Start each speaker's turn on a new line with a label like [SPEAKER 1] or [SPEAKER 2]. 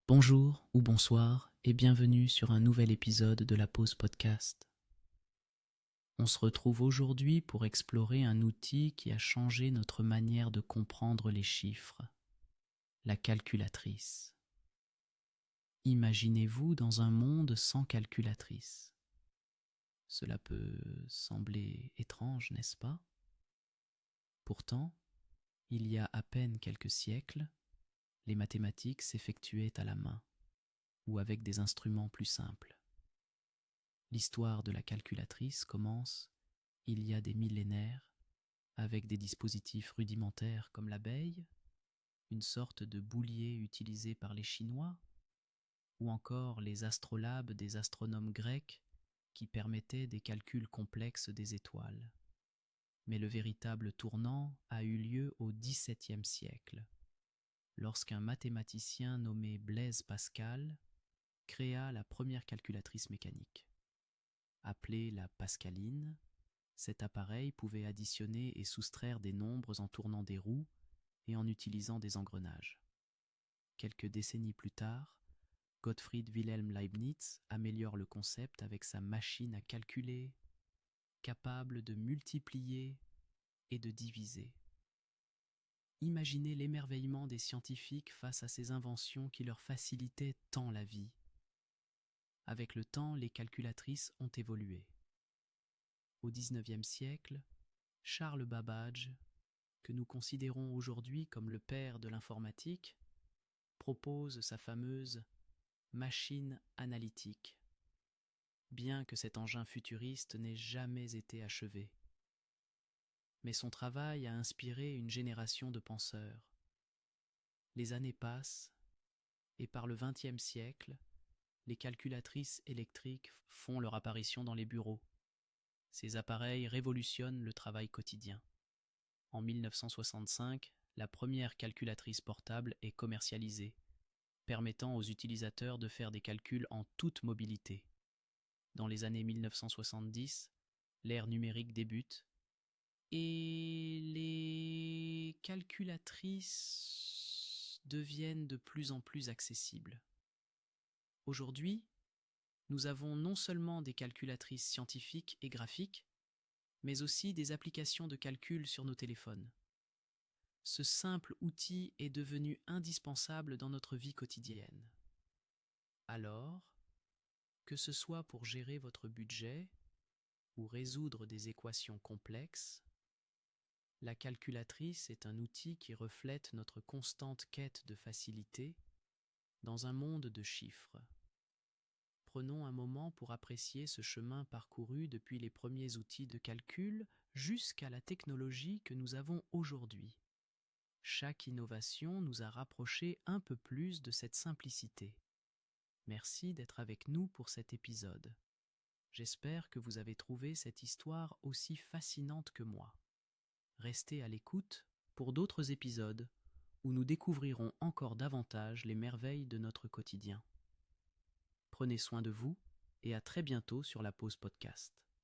[SPEAKER 1] Bonjour ou bonsoir et bienvenue sur un nouvel épisode de la Pause Podcast. On se retrouve aujourd'hui pour explorer un outil qui a changé notre manière de comprendre les chiffres, la calculatrice. Imaginez-vous dans un monde sans calculatrice. Cela peut sembler étrange, n'est-ce pas? Pourtant, il y a à peine quelques siècles, les mathématiques s'effectuaient à la main ou avec des instruments plus simples. L'histoire de la calculatrice commence, il y a des millénaires, avec des dispositifs rudimentaires comme l'abeille, une sorte de boulier utilisé par les Chinois, ou encore les astrolabes des astronomes grecs qui permettaient des calculs complexes des étoiles. Mais le véritable tournant a eu lieu au XVIIe siècle, lorsqu'un mathématicien nommé Blaise Pascal créa la première calculatrice mécanique. Appelée la pascaline, cet appareil pouvait additionner et soustraire des nombres en tournant des roues et en utilisant des engrenages. Quelques décennies plus tard, Gottfried Wilhelm Leibniz améliore le concept avec sa machine à calculer, capable de multiplier et de diviser. Imaginez l'émerveillement des scientifiques face à ces inventions qui leur facilitaient tant la vie. Avec le temps, les calculatrices ont évolué. Au XIXe siècle, Charles Babbage, que nous considérons aujourd'hui comme le père de l'informatique, propose sa fameuse machine analytique, bien que cet engin futuriste n'ait jamais été achevé. Mais son travail a inspiré une génération de penseurs. Les années passent, et par le XXe siècle, les calculatrices électriques font leur apparition dans les bureaux. Ces appareils révolutionnent le travail quotidien. En 1965, la première calculatrice portable est commercialisée, permettant aux utilisateurs de faire des calculs en toute mobilité. Dans les années 1970, l'ère numérique débute et les calculatrices deviennent de plus en plus accessibles. Aujourd'hui, nous avons non seulement des calculatrices scientifiques et graphiques, mais aussi des applications de calcul sur nos téléphones. Ce simple outil est devenu indispensable dans notre vie quotidienne. Alors, que ce soit pour gérer votre budget ou résoudre des équations complexes, la calculatrice est un outil qui reflète notre constante quête de facilité dans un monde de chiffres. Prenons un moment pour apprécier ce chemin parcouru depuis les premiers outils de calcul jusqu'à la technologie que nous avons aujourd'hui. Chaque innovation nous a rapprochés un peu plus de cette simplicité. Merci d'être avec nous pour cet épisode. J'espère que vous avez trouvé cette histoire aussi fascinante que moi. Restez à l'écoute pour d'autres épisodes où nous découvrirons encore davantage les merveilles de notre quotidien. Prenez soin de vous et à très bientôt sur la Pause Podcast.